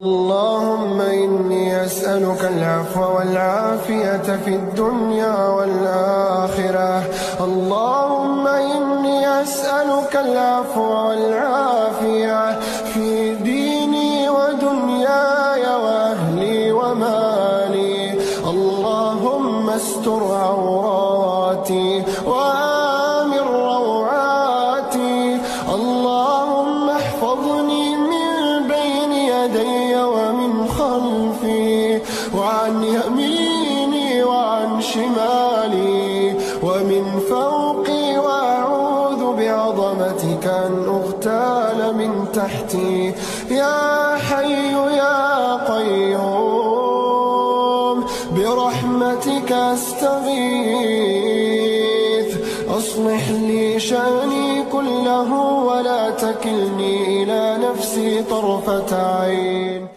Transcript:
اللهم إني أسألك العفو والعافية في الدنيا والآخرة. اللهم إني أسألك العفو والعافية في ديني ودنياي وأهلي ومالي. اللهم استر عوراتي وآمن روعاتي. اللهم احفظني من بين يدي ومن خلفي وعن يميني وعن شمالي ومن فوقي، وأعوذ بعظمتك أن أغتال من تحتي. يا حي يا قيوم برحمتك أستغيث. أصلح لي شأني كله ولا تكلني إلى نفسي طرفة عين.